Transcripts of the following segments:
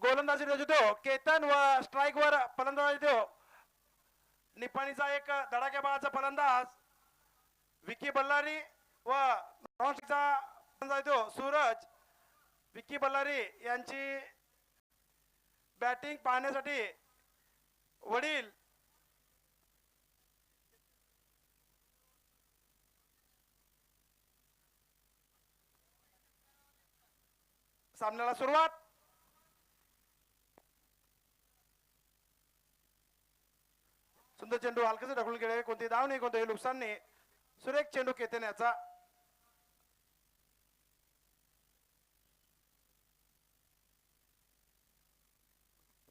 गोलंदाजी रजतो केतन व स्ट्राइक वर फलंदाजी देतो निपाणीचा एक धडाकेबाज फलंदाज विकी बल्लारी व नॉनस्टिकचा फलंदाज देतो सूरज विकी बल्लारी यांची बॅटिंग पाहण्यासाठी वडील सामन्याला सुरुवात. सुंदर चेंडू हलकसे ढकलून गेले. कोणती धाव नाही कोणतेही नुकसान नाही. सुरेख चेंडू केतन याचा.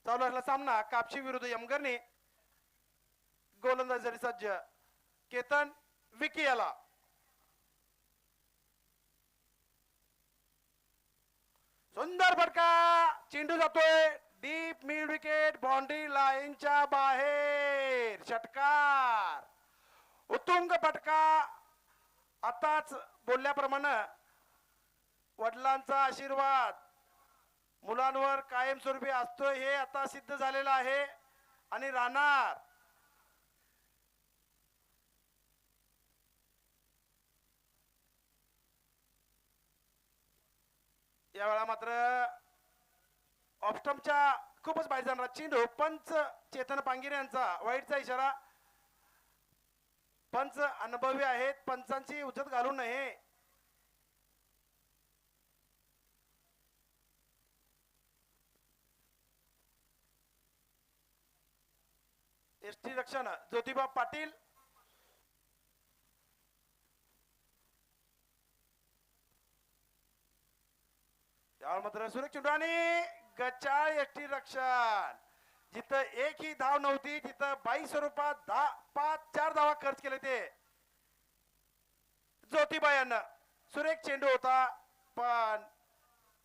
चालू असला सामना कापशी विरुद्ध यमगरणी. गोलंदाजी सज्ज केतन विकी याला. सुंदर फटका. चेंडू जातोय डीप मिड विकेट बाउंड्री लाईनच्या बाहेर. षटकार. उत्तुंग फटका. आताच बोलल्याप्रमाणे वडिलांचा आशीर्वाद मुलांवर कायमस्वरूपी असतोय हे आता सिद्ध झालेलं आहे आणि राहणार. यावेळा मात्र ऑफस्टमच्या खूपच बाहेर जाणारा चेंडू. पंच चेतन पांगिरे यांचा वाईटचा इशारा. पंच अनुभवी आहेत. पंचांची उजत घालू नये. एसटी रक्षण ज्योतिबा पाटील. यावर मात्र सुरेख चेंडू आणि गचाळ एसटी रक्षण. जिथं एक ही धाव नव्हती तिथं 22 स्वरूपात 4 धावा खर्च केले ते ज्योतिबा यांना. सुरेख चेंडू होता पण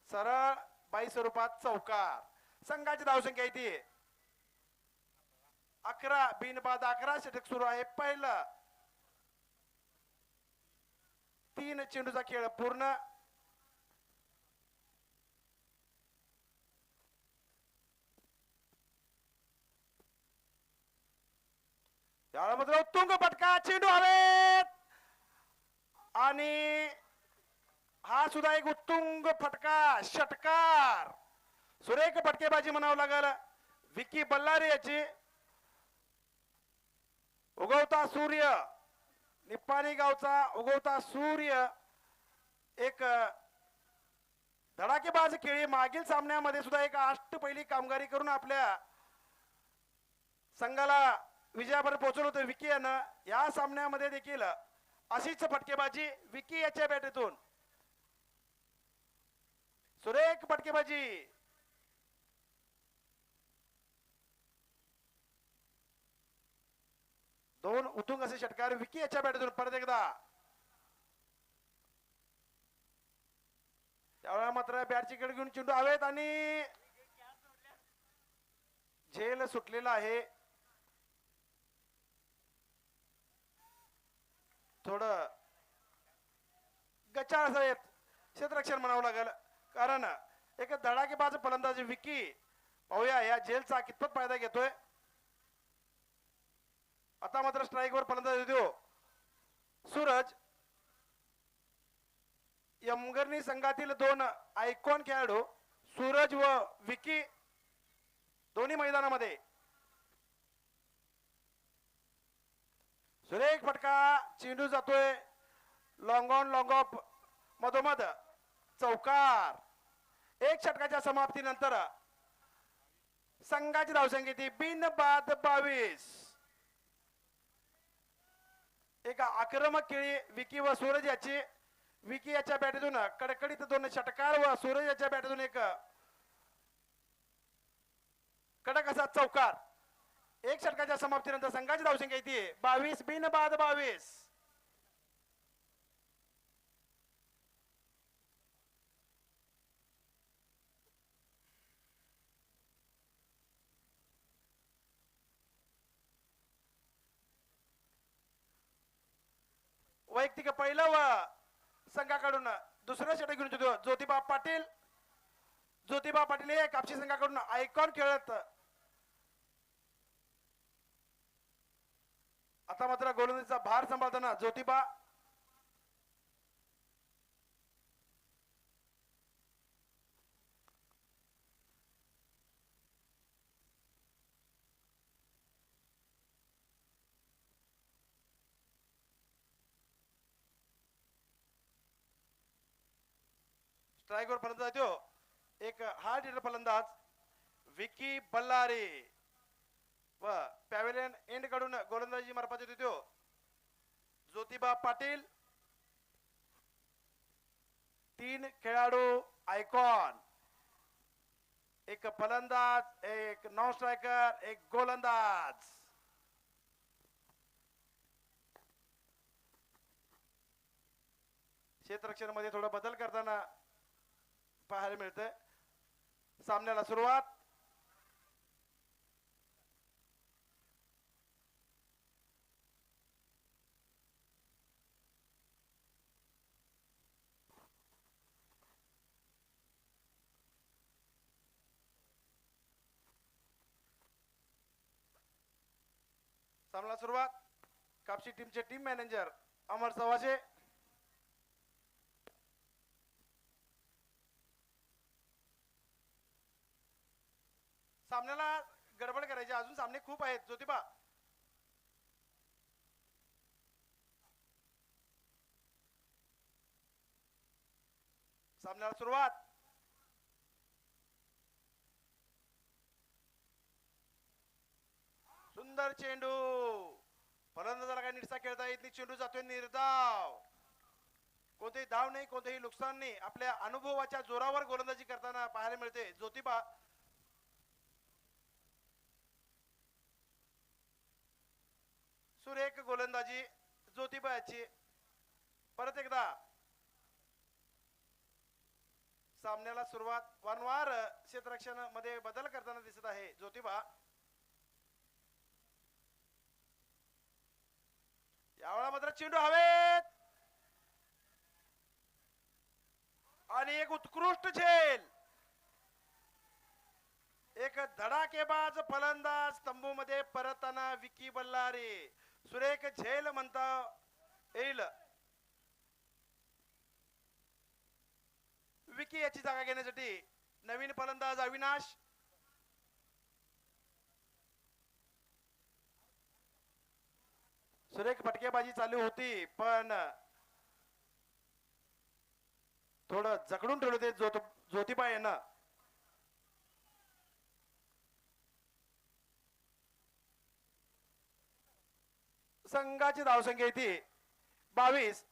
सरळ 22 स्वरूपात चौकार. संघाची धावसंख्या येते 11. बिनबाद 11. षटक सुरू आहे. पहिलं 3 चेंडूचा खेळ पूर्ण. यामध्ये उत्तुंग फटका. चेंडू हवेत आणि हा सुद्धा एक उत्तुंग फटका. षटकार. सुरेख फटकेबाजी म्हणावं लागल विकी बल्लारी याची. उगवता सूर्य निपाणी गावचा उगवता सूर्य एक धडाकेबाज खेळी. मागील सामन्यामध्ये सुद्धा एक अष्टपैली कामगारी करून आपल्या संघाला विजयापर्यंत पोहोचवलं होतं विकी यानं. या सामन्यामध्ये देखील अशीच फटकेबाजी विकी याच्या बॅटीतून. सुरेख फटकेबाजी. दोन उतुंग असे षटकार विकी याच्या बॅटीतून. परत एकदा त्यावेळेला मात्र बॅटची कडे घेऊन चेंडू हवेत आणि झेल सुटलेला आहे. थोडं गचाळ असं क्षेत्ररक्षण म्हणावं लागेल कारण एक धडाकेबाज फलंदाज विकी पाहूया या झेलचा कितपत फायदा घेतोय. आता मात्र स्ट्राइक वर फलंदाजी देऊ सूरज. यमगर्णी संघातील 2 आयकॉन खेळाडू सूरज व विकी दोन्ही मैदानामध्ये. सुरेख फटका. चेंडू जातोय लॉंग ऑन लॉंग ऑफ मधोमध. चौकार. एक षटकाच्या समाप्तीनंतर संघाची धावसंख्या ती बिनबाद 22. एक आक्रमक खेळी विकी व सूरज याची. विकी याच्या बॅटीतून कडकडीत 2 षटकार व सूरज याच्या बॅटीतून एक कडक असा चौकार. एक षटकाच्या समाप्तीनंतर संघाची धावसंख्या येते 22 बिनबाद 22. वैयक्तिक पहिलं व संघाकडून दुसरं षटक घेऊन ज्योतिबा पाटील. ज्योतिबा पाटील हे कापशी संघाकडून आयकॉन खेळत. आता मात्र गोलंदाजीचा भार सांभाळताना ज्योतिबा स्ट्राईकवर फलंदाज येतो. एक हार्ड हिटर फलंदाज विकी बल्लारी व पॅव्हेलियन एंड कडून गोलंदाजी मार्फत येतो ज्योतिबा पाटील. 3 खेळाडू आयकॉन, एक फलंदाज, एक नॉन स्ट्रायकर, एक गोलंदाज. क्षेत्ररक्षण मध्ये थोडा बदल करताना पाहायला मिळतंय. सामन्याला सुरुवात. सामन्याला सुरुवात. कापशी टीमचे टीम मॅनेजर अमर सवाशे. सामन्याला गडबड करायची, अजून सामने खूप आहेत. ज्योतिबा सामन्याला सुरुवात. सुंदर चेंडू, फलंदाजाला काय निडसा खेळता येत नाही. चेंडू जातोय निर्धाव, कोणतेही धाव नाही, कोणतेही नुकसान नाही. आपल्या अनुभवाच्या जोरावर गोलंदाजी करताना पाहायला मिळते ज्योतिबा. सुरेख गोलंदाजी ज्योतिबा याची. परत एकदा सामन्याला सुरुवात. वारंवार क्षेत्ररक्षण मध्ये बदल करताना दिसत आहे ज्योतिबा. यावेळा मात्र चेंडू हवेत आणि एक उत्कृष्ट झेल, एक धडाकेबाज फलंदाज तंबू मध्ये परतताना विकी बल्लारी. सुरेख झेल म्हणता येईल. विकी याची जागा घेण्यासाठी नवीन फलंदाज अविनाश. सुरेख फटकेबाजी चालू होती, पण थोडं जकडून ठेवलं ते ज्योतिबा यांना. संघाची धावसंख्या येते 22.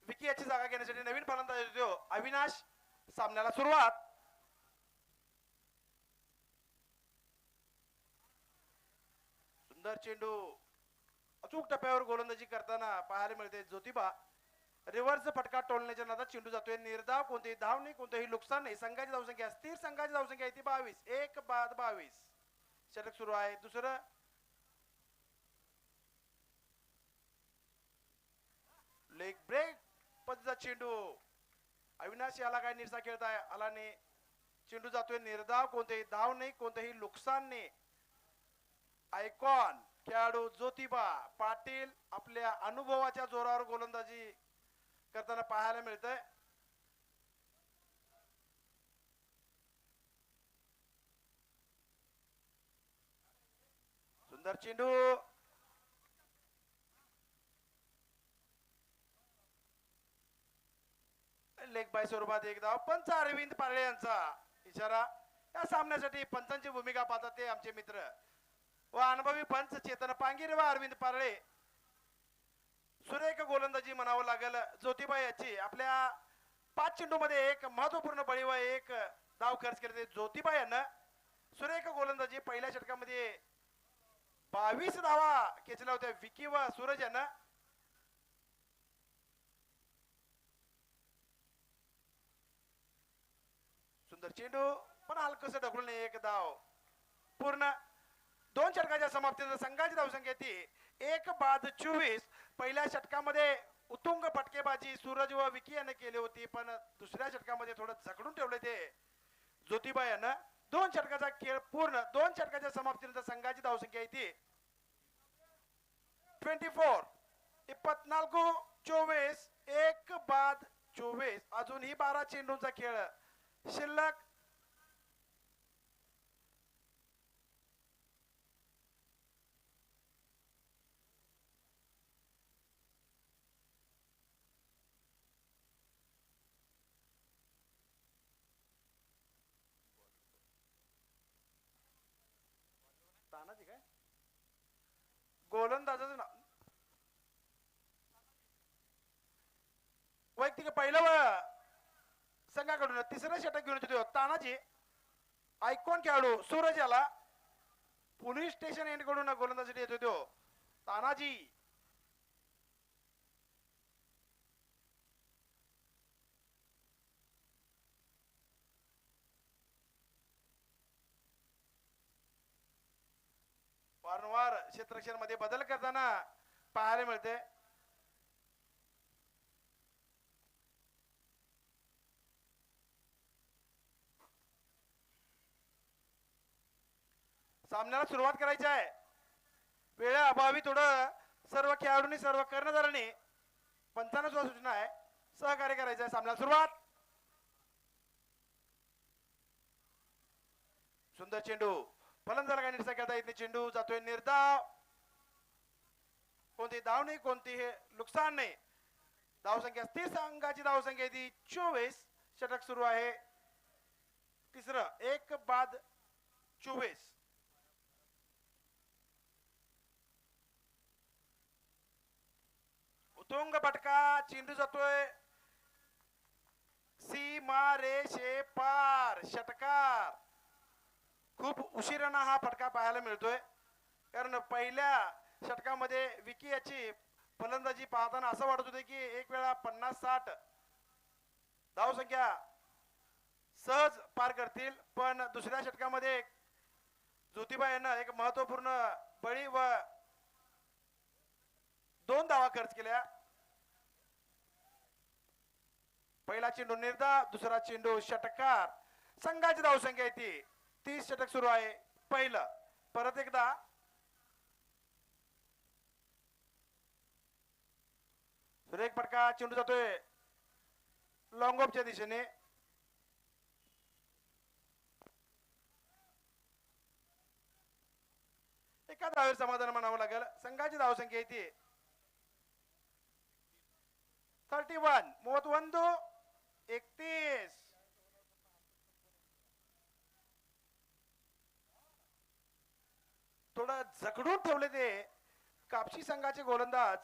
विकी याची जागा घेण्यासाठी नवीन फलंदाज येतो अविनाश. सामन्याला सुरुवात. सुंदर चेंडू, अचूक टप्प्यावर गोलंदाजी करताना पाहायला मिळते ज्योतिबा. रिव्हर्स फटका टोलण्याच्या नादात चेंडू जातोय निर्धाव, कोणतेही धाव नाही, कोणतेही नुकसान नाही. संघाची धावसंख्या स्थिर, संघाची धावसंख्या येते 22. 1 बाद 22. षटक सुरू आहे. दुसरं लेग ब्रेक पद्धतीचा चेंडू. अविनाश याला काय निरसा खेळताय आला नाही. चेंडू जातोय निर्धाव, कोणतेही धाव नाही, कोणतेही नुकसान नाही. आयकॉन खेळाडू ज्योतिबा पाटील आपल्या अनुभवाच्या जोरावर गोलंदाजी करताना पाहायला मिळतंय. सुंदर चेंडू, लेग बाय स्वरूपात एक धाव. पंच अरविंद पारळे यांचा इशारा. या सामन्यासाठी पंचांची भूमिका पाहतात ते आमचे मित्र व अनुभवी पंच चेतन पांगिरे व अरविंद पारळे. सुरेख गोलंदाजी म्हणावं लागेल ज्योतिबा याची. आपल्या 5 चेंडू मध्ये एक महत्वपूर्ण बळी व एक धाव खर्च केले ज्योतिबा यांना. सुरेख गोलंदाजी. पहिल्या षटकामध्ये 22 धावा खेचल्या होत्या विकी व सूरज यांना. सुंदर चेंडू, पण हलकस ढकलून एक धाव. पूर्ण दोन षटकाच्या समाप्तीनंतर संघाची धावसंख्या ती 1 बाद 24. पहिल्या षटकामध्ये उत्तुंग फटकेबाजी सूरज व विकी याने केली होती, पण दुसऱ्या षटकामध्ये थोडं जखडून ठेवले ते ज्योतिबा यानं. दोन षटकाचा खेळ पूर्ण. दोन षटकाच्या समाप्तीनंतर संघाची धावसंख्या ती 24. 24 1 बाद 24. अजूनही 12 चेंडूंचा खेळ शिल्लक. तानाजी काय गोलंदाजाचं नाव वैयक्तिक पहिलं संघाकडून तिसरं षटक घेऊन येतो तानाजी. आयकॉन खेळाडू सूरज याला पोलीस स्टेशन एंड कडून गोलंदाजी येतो तो तानाजी. वारंवार क्षेत्ररक्षण मध्ये बदल करताना पाहायला मिळते. सामन्याला सुरुवात करायची आहे. वेळा अभावी थोडं सर्व खेळाडूंनी सर्व कर्णधारांनी पंचांना सुद्धा सूचना आहे सहकार्य करायचं आहे. सामन्याला सुरुवात. सुंदर चेंडू फलंदाजाला काही निर्णय घेता येत नाही. चेंडू जातोय निर्धाव. कोणती धाव नाही कोणती हे नुकसान नाही. धावसंख्या स्थिर संघाची धावसंख्या ती 24. षटक सुरू आहे तिसरं 1 बाद 24. उत्तुंग फटका. चेंडू जातोय सीमा रेषे पार. षटकार. खूप उशिराना हा फटका पाहायला मिळतोय कारण पहिल्या षटकामध्ये विकी याची फलंदाजी पाहताना असं वाटत होते की एक वेळा 50-60 धावसंख्या सहज पार करतील, पण दुसऱ्या षटकामध्ये ज्योतिबा यांना एक महत्वपूर्ण बळी व 2 धावा खर्च केल्या. पहिला चेंडू निर्धाव, दुसरा चेंडू षटकार. संघाची धावसंख्या ती 30. षटक सुरू आहे पहिलं. परत एकदा सुरेख फटका. चेंडू जातोय लॉंग ऑफच्या दिशेने. एका धावेवर समाधान मानावं लागेल. संघाची धावसंख्या ती 31. 31. थोडं जखडून ठेवले ते कापशी संघाचे गोलंदाज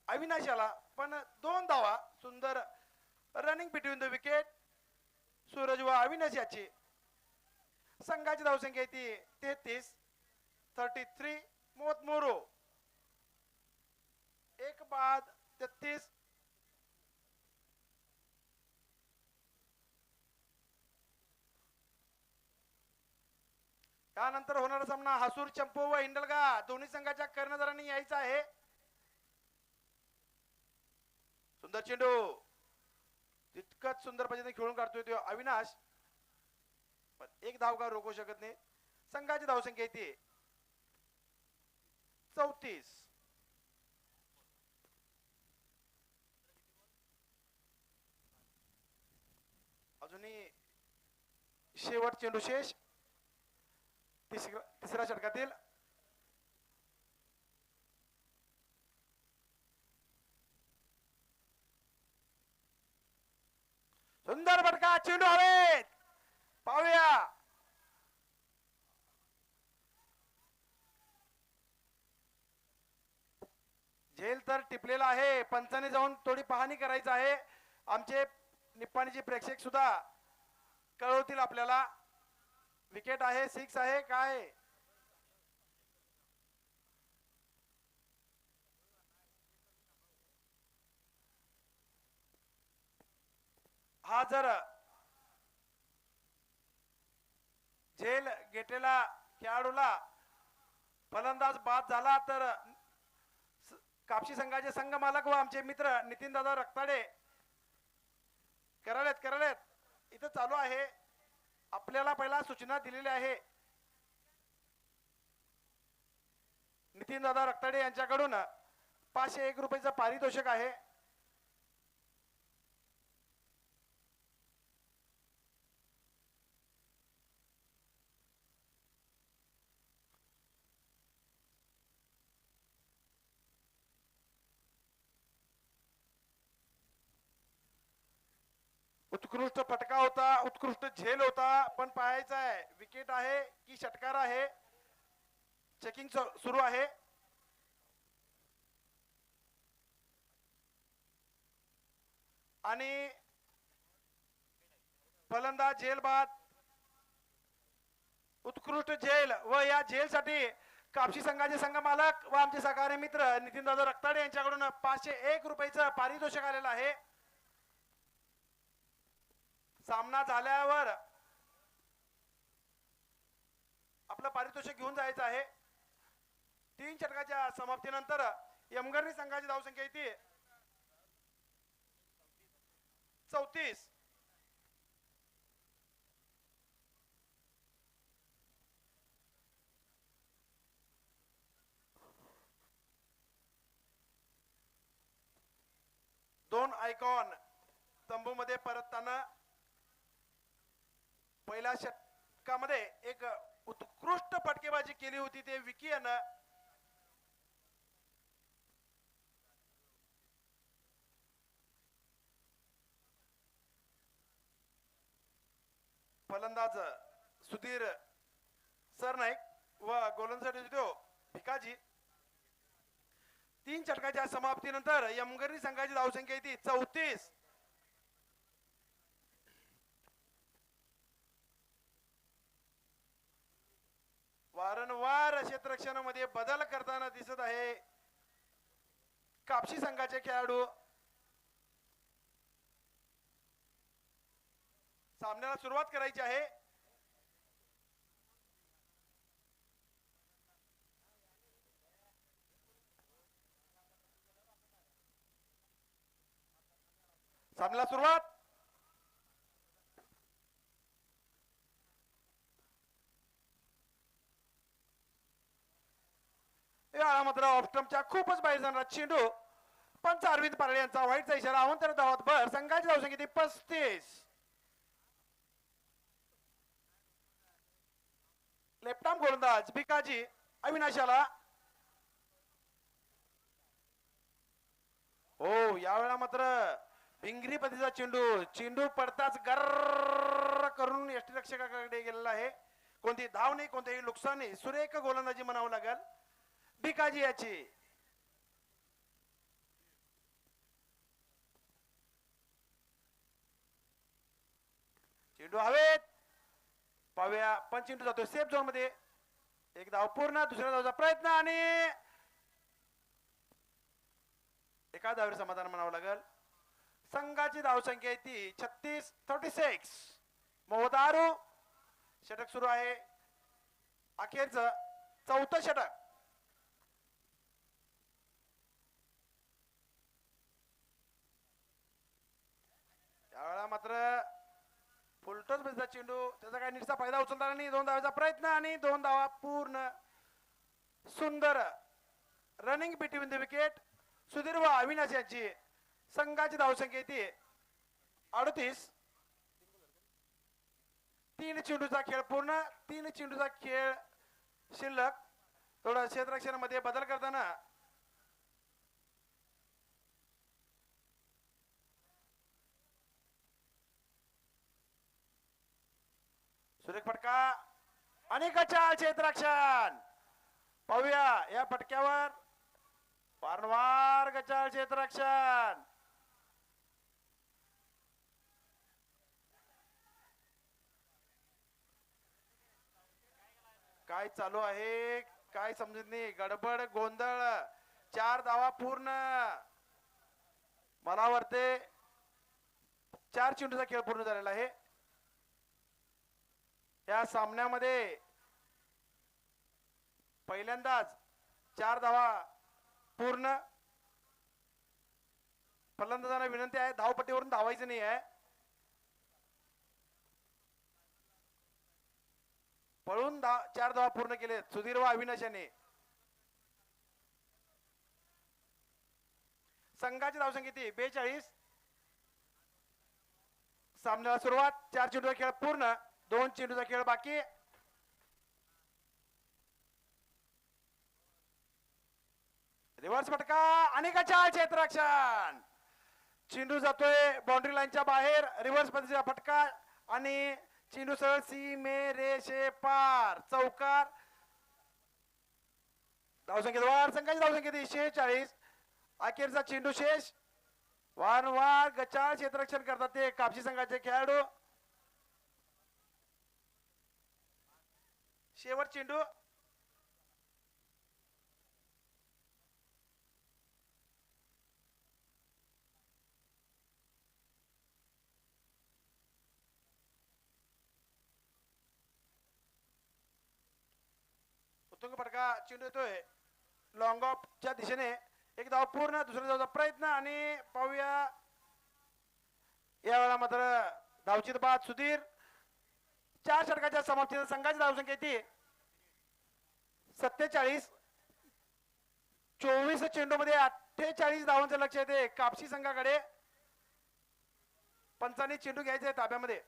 अविनाश याला, पण 2 धावा. सुंदर running between the wicket Suraj व अविनाश याची. संघाची धावसंख्या ती 33. 33. 1 बाद 33. त्यानंतर होणारा सामना हसूर चंपो व हिंडलगा दोन्ही संघाच्या कर्णधारांनी यायचा आहे. सुंदर चेंडू तितकंच सुंदर पद्धतीने खेळून काढतोय तो अविनाश, पण एक धाव का रोखू शकत नाही. संघाची धावसंख्या येते 34. अजूनही शेवट चेंडू शेष तिसऱ्या षटकातील. सुंदर फटका. चेंडू हवेत. पाहूया झेल तर टिपलेला आहे. पंचाने जाऊन थोडी पाहणी करायचं आहे. आमचे निप्पाणीचे प्रेक्षक सुद्धा कळवतील आपल्याला विकेट आहे 6 आहे काय. हा जर झेल घेतलेला खेळाडूला फलंदाज बाद झाला तर कापशी संघाचे संघ मालक व आमचे मित्र नितीन दादा रक्ताडे करालेत इथं चालू आहे. आपल्याला पहिला सूचना दिलेली आहे नितीन दादा रक्ताडे यांच्याकडून 501 रुपयाचं पारितोषिक आहे. उत्कृष्ट फटका होता, उत्कृष्ट झेल होता, पण पाहायचा आहे विकेट आहे की षटकार आहे. चेकिंग सुरू आहे. आणि फलंदाज झेल बाद, उत्कृष्ट झेल व या झेलसाठी कापशी संघाचे संघ मालक व आमचे सहकारी मित्र नितीन दादा रक्ताडे यांच्याकडून 501 रुपयाचं पारितोषिक आलेलं आहे. सामना झाल्यावर आपलं पारितोषिक घेऊन जायचं आहे. 3 षटकाच्या समाप्तीनंतर यमगर्णी संघाची धावसंख्या येते 34. दोन आयकॉन तंबूमध्ये परतताना पहिल्या षटकामध्ये एक उत्कृष्ट फटकेबाजी केली होती ते विकी यानं. फलंदाज सुधीर सरनाईक व गोलंदाज भिकाजी. 3 षटकाच्या समाप्तीनंतर यमगर्णी संघाची धावसंख्या येते 34. वारंवार क्षेत्ररक्षणामध्ये बदल करताना दिसत आहे कापशी संघाचे खेळाडू. सामन्याला सुरुवात करायची आहे. सामन्याला सुरुवात. या मात्र ऑफस्टंपच्या खूपच बाहेर जाणारा चेंडू. पंच अरविंद पारळे यांचा व्हाईटचा इशारा. अवंतर धावत भर. संघाची धावसंख्या किती 35. लेफ्ट आर्म गोलंदाज भिकाजी अविनाशाला. हो यावेळेला मात्र भिंगरी पद्धतीचा चेंडू पडताच गर्र करून यष्टीरक्षकाकडे गेलेला आहे. कोणती धाव नाही, कोणतेही नुकसान नाही. सुरेख गोलंदाजी म्हणावं लागेल भिकाजी याची. चेंडू हवेत. पाहूया पण चेंडू जातो सेफ झोन मध्ये. एक धाव पूर्ण. दुसऱ्या धावचा प्रयत्न आणि एका धावेवर समाधान म्हणावं लागेल. संघाची धावसंख्या आहे ती 36. मोहदारू षटक सुरू आहे. अखेरचं 4थं षटक. त्यावेळेला मात्र फुलटोस बसचा चेंडू. त्याचा काही नीटचा फायदा उचलता नाही. 2 धावाचा प्रयत्न आणि 2 धावा पूर्ण. सुंदर running between the wicket. Sudhir व अविनाश यांची संघाची धावसंख्या येते 38. 3 चेंडूचा खेळ पूर्ण. 3 चेंडूचा खेळ शिल्लक. थोडं क्षेत्ररक्षणामध्ये बदल करताना सुरेख फटका आणि गचाळ क्षेत्ररक्षण. पाहूया या फटक्यावर वारंवार गचाळ क्षेत्ररक्षण. काय चालू आहे काय समजत नाही. गडबड गोंधळ. 4 धावा पूर्ण. मला वाटते 4 चेंडूचा खेळ पूर्ण झालेला आहे. या सामन्यामध्ये पहिल्यांदाच 4 धावा पूर्ण. फलंदाजांना विनंती आहे धावपट्टीवरून धावायचं नाही आहे. पळून 4 धावा पूर्ण केले सुधीर व अविनाश यांनी. संघाची धावसंख्या किती 42. सामन्याला सुरुवात. 4 चेंडूचा खेळ पूर्ण. 2 चेंडूचा खेळ बाकी. रिव्हर्स फटका आणि गचाळ क्षेत्ररक्षण. चेंडू जातोय बाउंड्री लाईनच्या बाहेर. रिव्हर्स पद्धतीचा फटका आणि चेंडू सरळ सीमे रेषे पार. चौकार. धावसंख्येत वाढ. संघाची धावसंख्या 46. अखेरचा चेंडू शेष. वारंवार गचाळ क्षेत्ररक्षण करतात ते कापशी संघाचे खेळाडू. शेवट चेंडू. उत्तुंग फटका चेंडू येतोय लॉंग ऑफच्या दिशेने. एक धाव पूर्ण. दुसऱ्या धावचा प्रयत्न आणि पाहूया यावेळेला मात्र धावचीत बाद सुधीर. 4 षटकाच्या समाप्तीने संघाची धावसंख्या येते 47. 24 चेंडू मध्ये 48 धावांचं लक्ष येते कापशी संघाकडे. पंचांनी चेंडू घ्यायचे ताब्यामध्ये.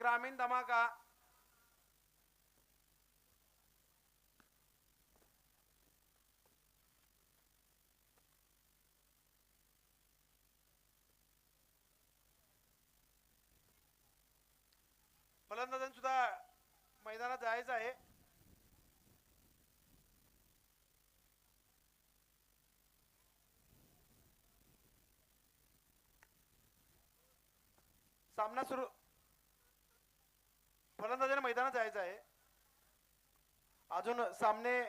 ग्रामीण धमाका. फलंदाजांना सुद्धा मैदानात जायचं आहे. सामना सुरू. फलंदाजांना मैदानात जायचं आहे. अजून सामने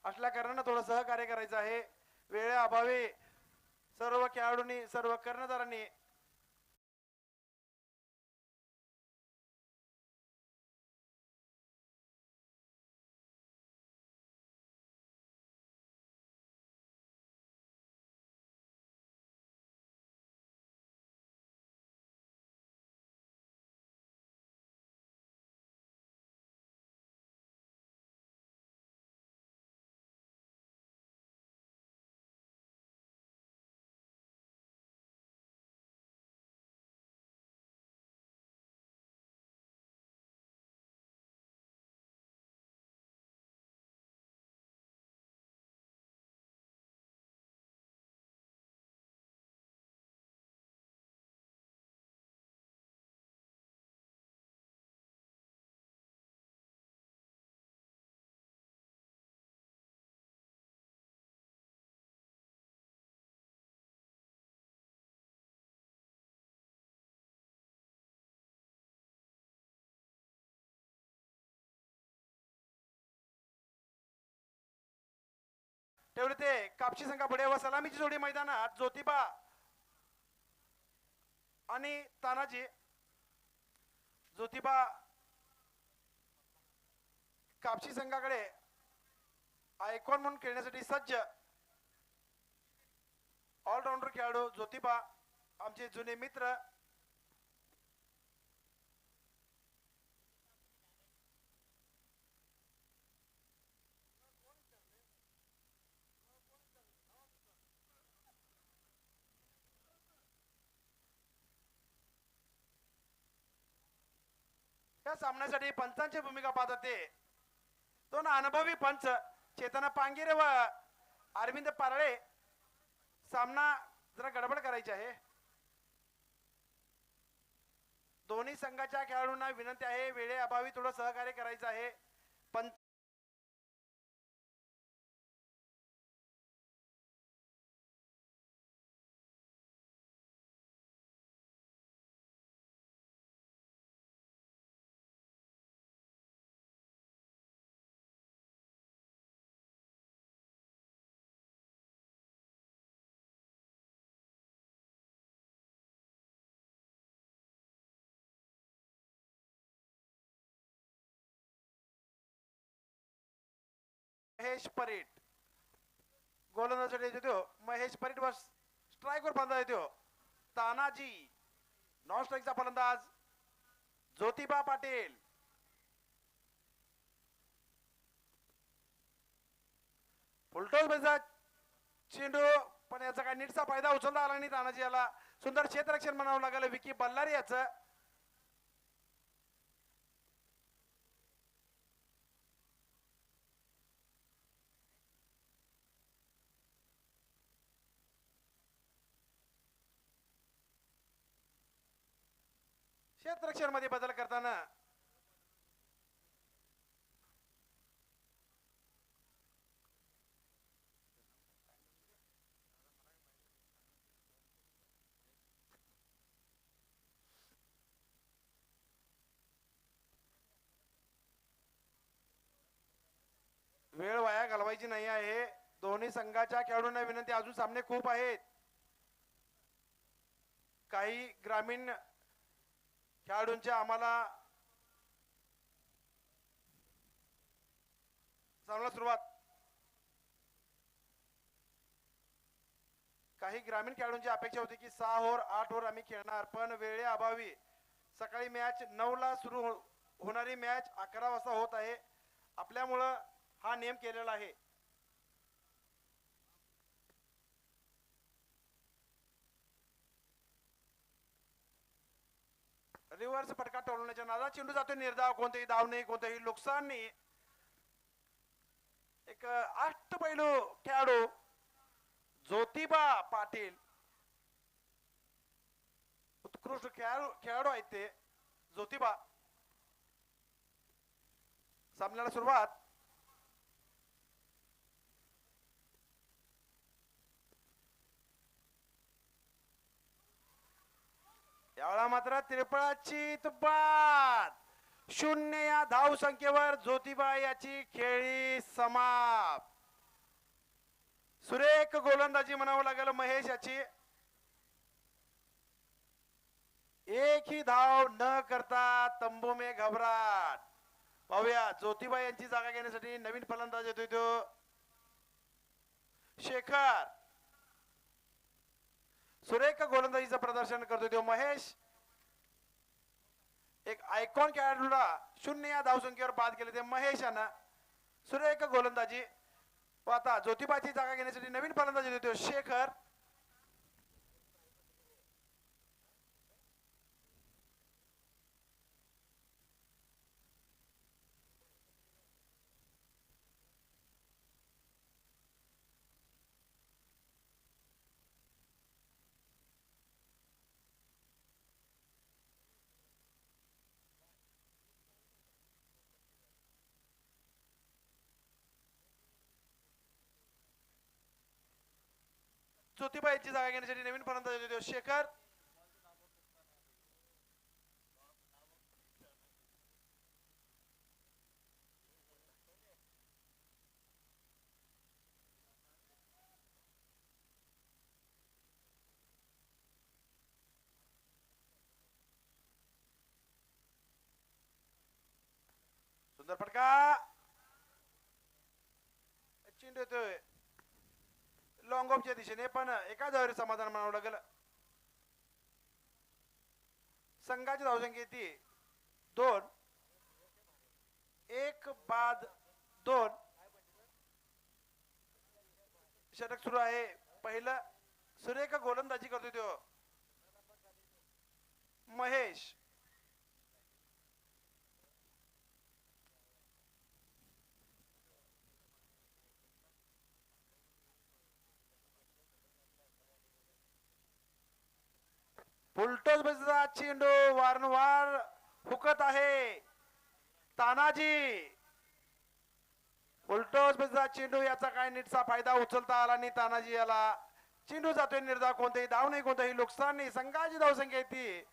असल्या कारणानं थोडं सहकार्य करायचं आहे. वेळेअभावी सर्व खेळाडूंनी सर्व कर्णधारांनी तेवढे ते कापशी संघा पुढे व सलामीची जोडी मैदानात ज्योतिबा आणि तानाजी. ज्योतिबा कापशी संघाकडे आयकॉन म्हणून खेळण्यासाठी सज्ज ऑलराऊंडर खेळाडू ज्योतिबा आमचे जुने मित्र. या सामन्यासाठी पंचांची भूमिका पाहतात ते दोन अनुभवी पंच चेतना पांगिरे व अरविंद पारळे. सामना जरा गडबड करायची आहे. दोन्ही संघाच्या खेळाडूंना विनंती आहे वेळेअभावी थोडं सहकार्य करायचं आहे. पंच महेश परीट गोलंदाजीसाठी येतो. महेश परीट वर स्ट्राईकवर फलंदाज येतो तानाजी. नॉन स्ट्राईकचा फलंदाज ज्योतिबा पाटील. फुलटॉस चेंडू पण याचा काय नीटचा फायदा उचलता आला नाही. तानाजी याला सुंदर क्षेत्ररक्षण म्हणावं लागलं विकी बल्लारी याचं. क्षेत्ररक्षण मध्ये बदल करताना वेळ वाया घालवायची नाही आहे. दोन्ही संघाच्या खेळाडूंना विनंती अजून सामने खूप आहेत. काही ग्रामीण खेळाडूंच्या आम्हाला सामना सुरुवात. काही ग्रामीण खेळाडूंची अपेक्षा होती की 6 ओव्हर 8 ओव्हर आम्ही खेळणार पण वेळेअभावी सकाळी मॅच 9 ला सुरू होणारी मॅच 11 वाजता होत आहे. आपल्यामुळं हा नियम केलेला आहे. रिव्हर्स फटका टोलण्याच्या नादात चेंडू जातो निर्धाव. कोणतेही धाव नाही कोणतेही नुकसान नाही. एक अष्टपैलू खेळाडू ज्योतिबा पाटील उत्कृष्ट खेळाडू आहेत ते ज्योतिबा. सामन्याला सुरुवात. यावेळा मात्र त्रिफळाची तुपात 0 या धाव संख्येवर ज्योतिबा याची खेळी समाप्त. सुरेख गोलंदाजी म्हणावं लागेल महेश याची. एक ही धाव न करता तंबू में घबराट. पाहूया ज्योतिबा यांची जागा घेण्यासाठी नवीन फलंदाज येतोय तो शेखर. सुरेख गोलंदाजीचं प्रदर्शन करतोय तो महेश. एक आयकॉन खेळाडूला 0 या धावसंख्येवर बाद केले ते महेश यांना. सुरेख गोलंदाजी. आता ज्योतिबाची जागा घेण्यासाठी नवीन फलंदाजी देतो शेखर. ज्योतिबा यांची जागा घेण्यासाठी नवीन फलंदाज देतो शेखर. सुंदर फटका, चेंडू येतोय लॉंग ऑफच्या दिशेने, पण एका धावेवर समाधान मानावं लागेल. संघाची धावसंख्या ती 2, 1 बाद 2. षटक सुरू आहे. पहिलं सुरेख गोलंदाजी करतोय तो महेश. फुलटॉस बसचा चेंडू वारंवार हुकत आहे तानाजी. फुलटॉस बसचा चेंडू, याचा काय नीटचा फायदा उचलता आला नाही तानाजी याला. चेंडू जातोय निर्धाव, कोणतेही धाव नाही, कोणतेही नुकसान नाही. संघाची धावसंख्या ती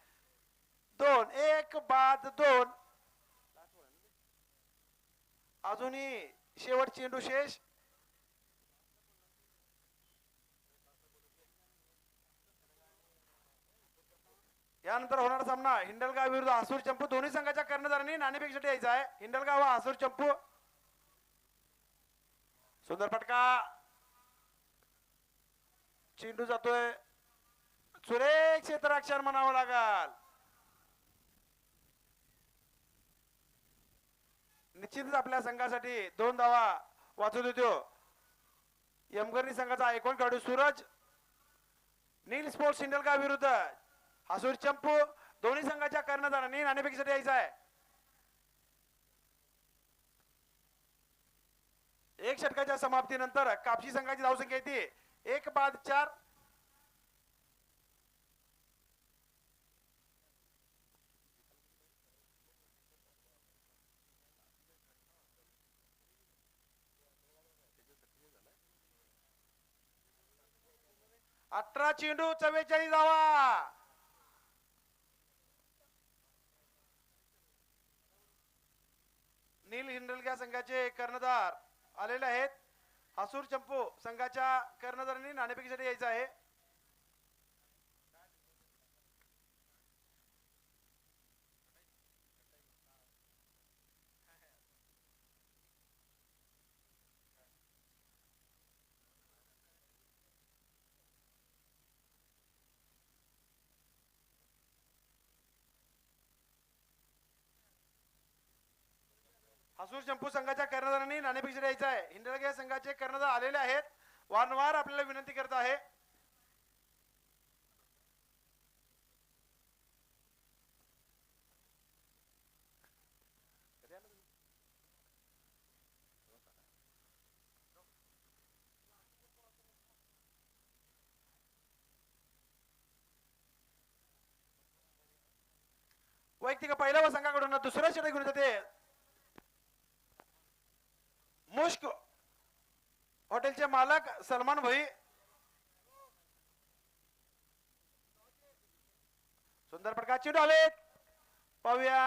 2, 1 बाद 2. अजूनही शेवट चेंडू शेष. यानंतर होणारा सामना हिंडलगाव विरुद्ध आसूर चंपू. दोन्ही संघाच्या कर्णधारांनी नाणेफेकीसाठी यायचा आहे. हिंडलगाव व आसूर चंपू. सुंदर फटका, चेंडू जातोय सुरेख क्षेत्ररक्षण म्हणावं लागल. निश्चितच आपल्या संघासाठी 2 धावा वाचू देतो. यमगर्णी संघाचा एकूण खेळाडू सूरज. नील स्पोर्ट्स हिंडलगाव विरुद्ध आसूर चंपू. दोन्ही संघाच्या कर्णधारांनी नाणेफेकीसाठी यायचं आहे. एक षटकाच्या समाप्तीनंतर कापशी संघाची धावसंख्या येते 1 बाद 4. अठरा चेंडू 44 धावा. नील हिंडलगा संघाचे कर्णधार आलेले आहेत. आसूर चंपू संघाच्या कर्णधारांनी नाणेफेकीसाठी यायचं आहे. आसूर चंपू संघाच्या कर्णधारांनी नाणेफेकीसाठी यायचं आहे. हिंडलगा संघाचे कर्णधार आलेले आहेत. वारंवार आपल्याला विनंती करत आहे. वैयक्तिक पहिला व संघाकडून दुसऱ्या षटक घेऊन जाते मुश्क हॉटेलचे मालक सलमान भाई. सुंदर फटका, चेंडू हवेत. पाहूया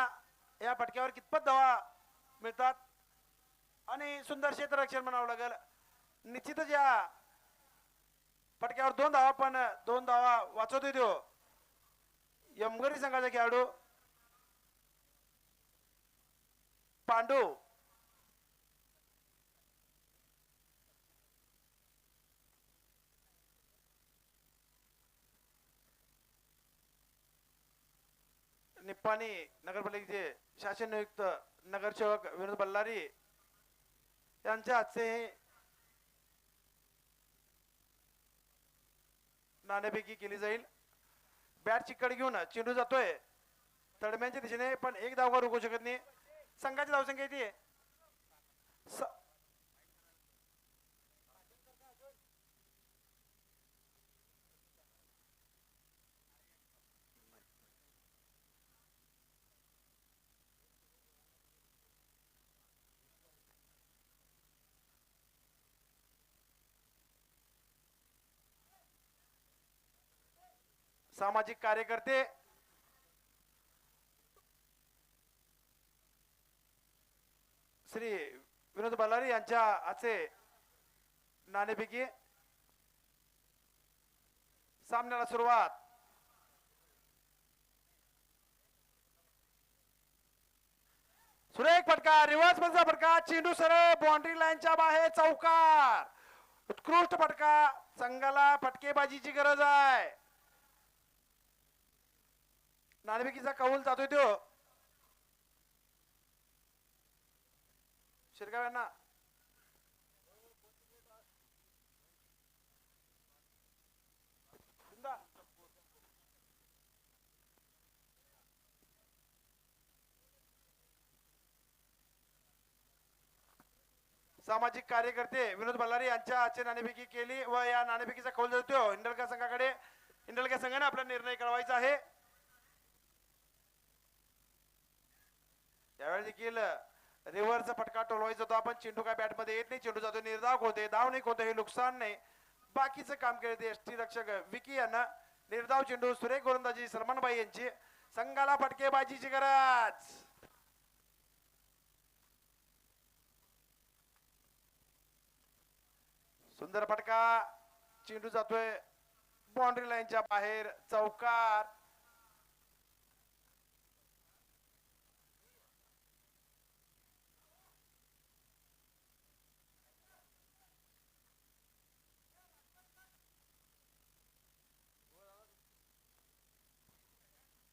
या फटक्यावर कितपत धावा मिळतात आणि सुंदर क्षेत्ररक्षण म्हणावं लागेल. निश्चितच या फटक्यावर 2 धावा, पण 2 धावा वाचवतोय तो यमगरी संघाचा खेळाडू पांडू. निप्पाणी नगरपालिकेचे शासन नियुक्त नगरसेवक विनोद बल्लारी यांच्या हातचे नाणेफेकी केली जाईल. बॅट चिकट घेऊन चेंडू जातोय तडम्यांच्या दिशेने, पण 1 धाव रोखू शकत नाही. संघाची धावसंख्या येते सामाजिक कार्यकर्ते श्री विनोद बल्लारी यांच्या आजचे नाणेफेकी. सामन्याला सुरुवात. सुरेख फटका, रिव्हर्स मधला फटका, चेंडू सरळ बाउंड्री लाईनच्या बाहेर, चौकार. उत्कृष्ट फटका, संघाला फटकेबाजीची गरज आहे. नाणेफेकीचा कौल जातोय तो शिरगाव यांना. सामाजिक कार्यकर्ते विनोद बल्लारी यांच्या आजची नाणेफेकी केली व या नाणेफेकीचा कौल जातो इंडलगा संघाकडे. इंडलगा संघाने आपला निर्णय कळवायचा आहे. यावेळी देखील रिव्हर्सचा फटका टोलवायचा होता, पण चेंडू काय बॅट मध्ये येत नाही. चेंडू जातो निर्धाव होते, धाव नाही कोणतं हे नुकसान नाही. बाकीचं काम केले यष्टी रक्षक विकी यांना. निर्धाव चेंडू, सुरेख गोलंदाजी सलमानबाई यांची. संघाला फटकेबाजीची गरज. सुंदर फटका, चेंडू जातोय बाउंड्री लाईनच्या बाहेर, चौकार.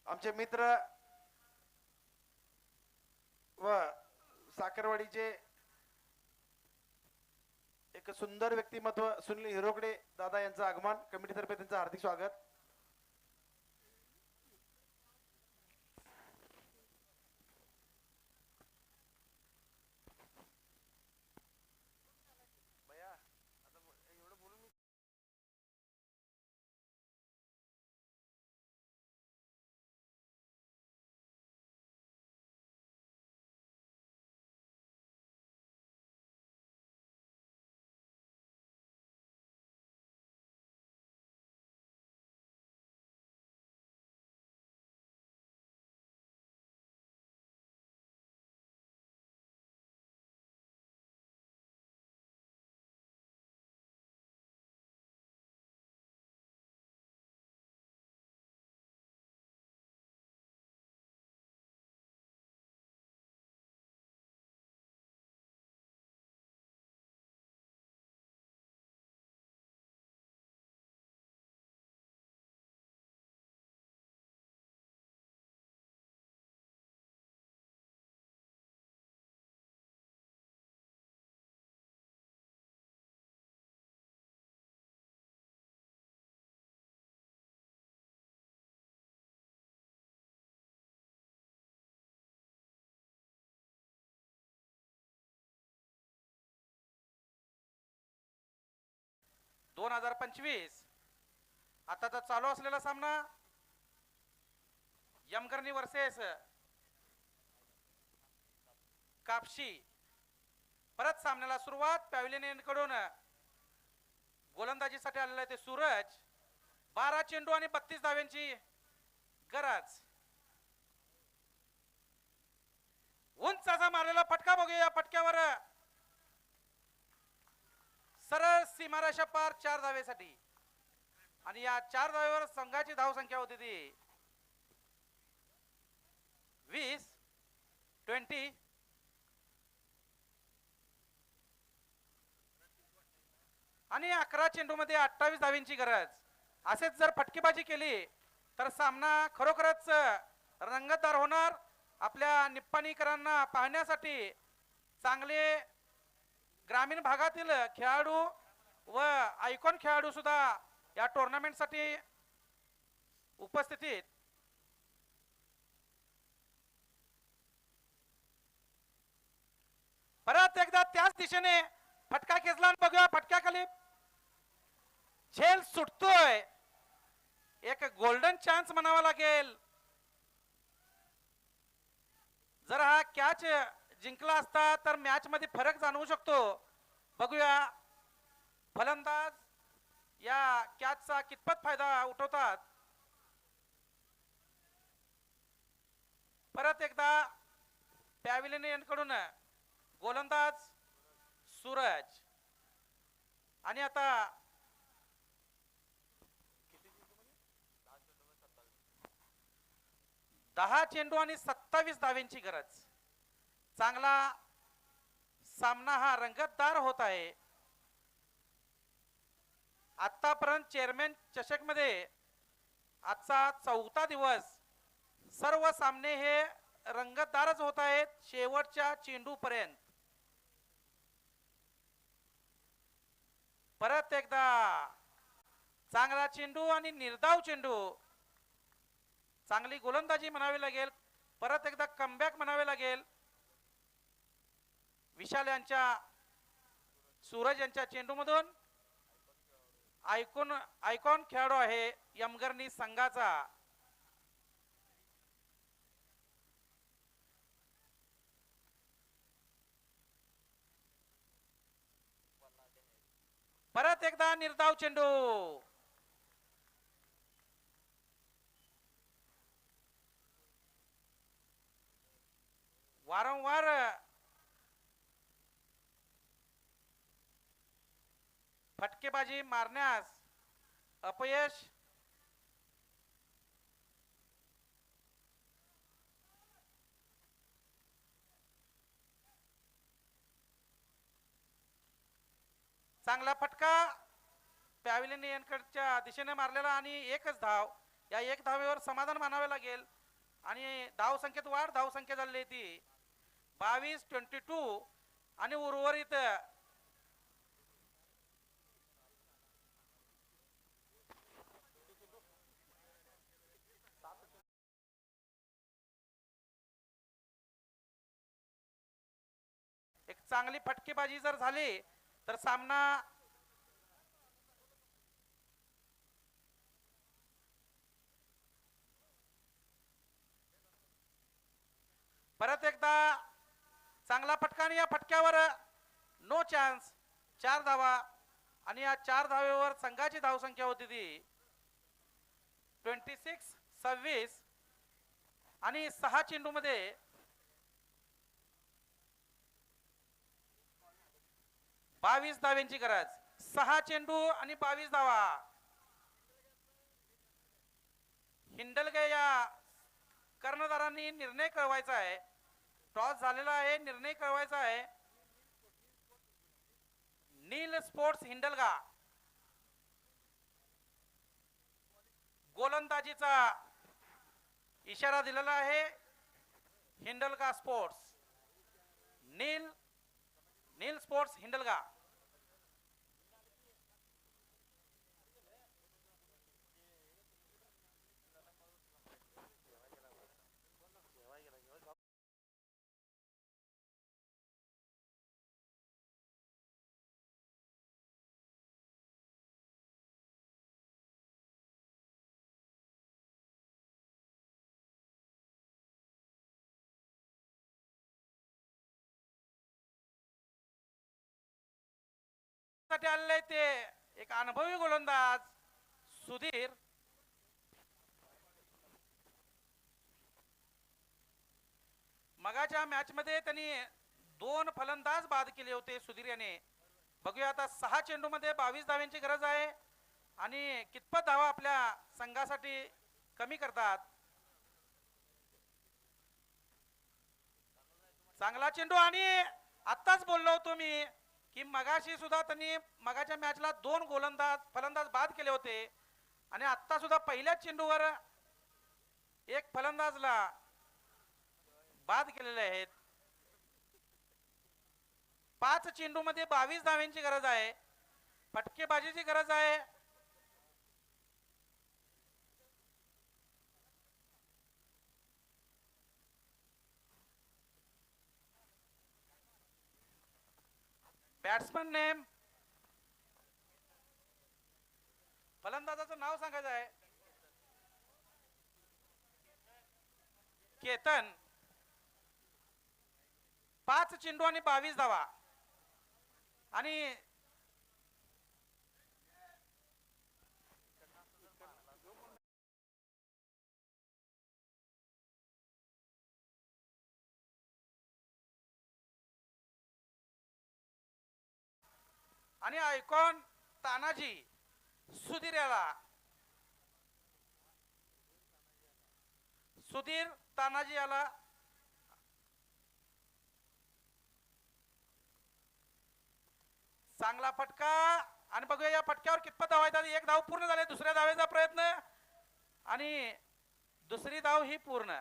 आमचे मित्र व साखरवाडीचे एक सुंदर व्यक्तिमत्व सुनील हिरोकडे दादा यांचं आगमन, कमिटीतर्फे त्यांचं हार्दिक स्वागत. दोन 2025 आता तर चालू असलेला सामना यमकर्णी वर्सेस कापशी. परत सामन्याला सुरुवात. पॅव्हिलियन कडून गोलंदाजीसाठी आलेला आहे ते सूरज. 12 चेंडू आणि 32 धाव्यांची गरज. उंच असा मारलेला फटका बघूया. फटक्यावर सरळ सीमारेषा पार 4 धावेसाठी. आणि या 4 धावेवर संघाची धाव संख्या होती ती 20 आणि 11 चेंडू मध्ये 28 धाव्यांची गरज. असेच जर फटकेबाजी केली तर सामना खरोखरच रंगतदार होणार. आपल्या निप्पाणीकरांना पाहण्यासाठी चांगले ग्रामीण भागातील खेळाडू व आयकॉन खेळाडू सुद्धा या टुर्नामेंट साठी उपस्थित. परत एकदा त्याच दिशेने फटका खेचला. बघूया फटक्याखाली झेल सुटतोय. एक गोल्डन चान्स म्हणावा लागेल. जर हा कॅच जिंकला असता तर मॅच मध्ये फरक जाणवू शकतो. बघूया फलंदाज या कॅचचा कितपत फायदा उठवतात. परत एकदा पॅव्हिलियन कडून गोलंदाज सूरज. आणि आता 10 चेंडू आणि 27 धाव्यांची गरज. चांगला सामना हा रंगतदार होत आहे. आतापर्यंत चेअरमॅन चषक मध्ये आजचा चौथा दिवस सर्व सामने हे रंगतदारच होत आहेत शेवटच्या चेंडू पर्यंत. परत एकदा चांगला चेंडू आणि निर्धाव चेंडू. चांगली गोलंदाजी म्हणावी लागेल. परत एकदा कमबॅक म्हणावे लागेल. विशाल यांच्या सूरज यांच्या चेंडूमधून आयकॉन खेळाडू आहे यमगर्णी संघाचा. परत एकदा निर्धाव चेंडू. वारंवार फटकेबाजी मारण्यास अपयश. चांगला फटका पॅव्हिलियन यांकडच्या दिशेने मारलेला आणि एकच धाव. या एक धावेवर समाधान मानावे लागेल आणि धाव संख्येत वाढ. धाव संख्या झाली ती 22-22 आणि उर्वरित एक चांगली फटकेबाजी जर झाली तर सामना परत एकदा चांगला फटका आणि या फटक्यावर नो चान्स. 4 धावा आणि या 4 धावेवर संघाची धावसंख्या होती ती 26-26 आणि 6 चेंडू मध्ये 22 धाव्यांची गरज. 6 चेंडू आणि 22 धावा. हिंडलगे या कर्णधारांनी निर्णय कळवायचा आहे. टॉस झालेला आहे. निर्णय कळवायचा आहे. नील स्पोर्ट्स हिंडलगा गोलंदाजीचा इशारा दिलेला आहे. हिंडलगा स्पोर्ट्स नील स्पोर्ट्स हिंडलगा. साठी आलेले ते एक अनुभवी गोलंदाज सुधीर. मगाच्या मॅच मध्ये त्यांनी 2 फलंदाज बाद केले होते सुधीर याने. बघूया आता 6 चेंडू मध्ये 22 धाव्यांची गरज आहे आणि कितपत धावा आपल्या संघासाठी कमी करतात. चांगला चेंडू आणि आत्ताच बोललो होतो मी की मगाशी सुद्धा त्यांनी मगाच्या मॅचला 2 फलंदाज बाद केले होते आणि आत्ता सुद्धा पहिल्याच चेंडूवर एक फलंदाजला बाद केलेले आहेत. 5 चेंडू मध्ये 22 धाव्यांची गरज आहे. फटकेबाजीची गरज आहे. बॅट्समन नेम फलंदाजाचं नाव सांगायचं आहे. केतन. 5 चेंडू आणि 22 धावा आणि आणि आयकॉन तानाजी सुधीर याला. सुधीर तानाजी याला चांगला फटका आणि बघूया या फटक्यावर कितपत धावा येतात. एक धाव पूर्ण झाले, दुसऱ्या धावेचा प्रयत्न आणि दुसरी धाव ही पूर्ण.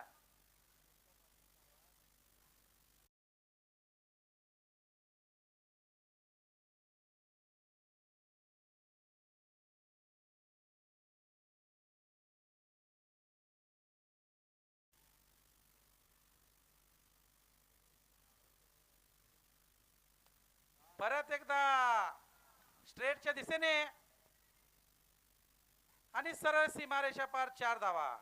परत एकदा स्ट्रेटच्या दिशेने आणि सरळ सीमारेषा पार 4 धावा.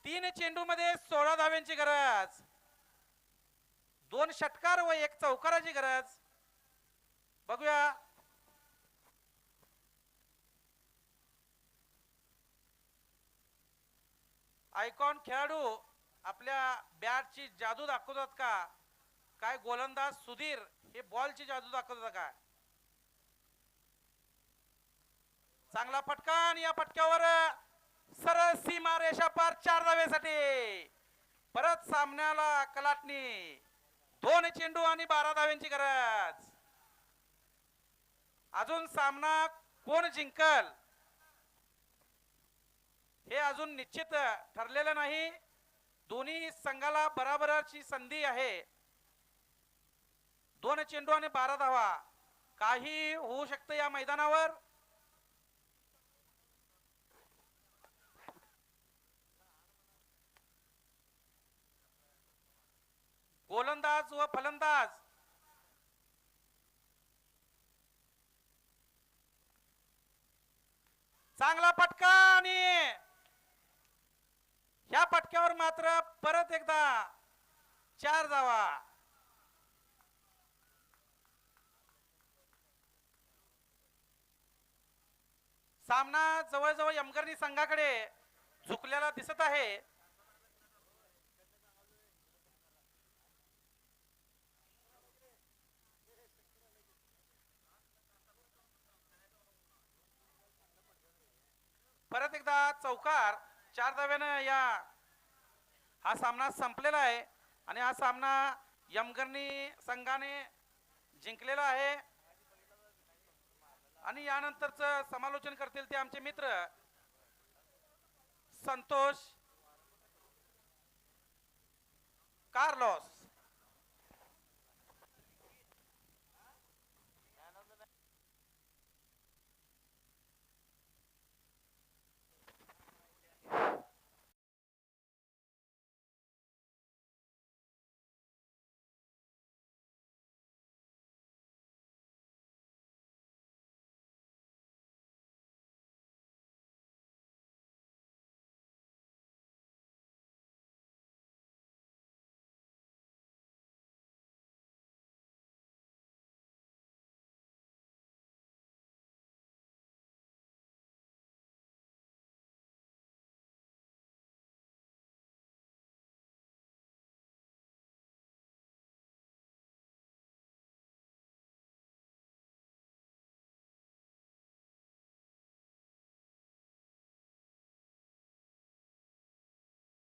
तीन चेंडू मध्ये 16 धाव्यांची गरज. 2 षटकार व 1 चौकाराची गरज. बघूया आयकॉन खेळाडू आपल्या बॅटची जादू दाखवतात का, काय गोलंदाज सुधीर हे बॉलची जादू दाखवतात का. चांगला फटका आणि या फटक्यावर सरळ सीमा रेषा पार 4 धावेसाठी. परत सामन्याला कलाटणी. 2 चेंडू आणि 12 धाव्यांची गरज. अजून सामना कोण जिंकल हे अजून निश्चित ठरलेलं नाही. दोन्ही संघाला बराबरची संधी आहे. 2 चेंडू आणि 12 धावा. काही होऊ शकतं या मैदानावर. गोलंदाज व फलंदाज चांगला फटका आणि ह्या फटक्यावर मात्र परत एकदा 4 धावा. सामना जवळजवळ यमगर्णी संघाकडे झुकलेला दिसत आहे. परत एकदा चौकार. 4 धाव्यानं हा सामना संपलेला आहे आणि हा सामना यमगर्णी संघाने जिंकलेला आहे. आणि यानंतरचं समालोचन करतील ते आमचे मित्र संतोष कार्लोस.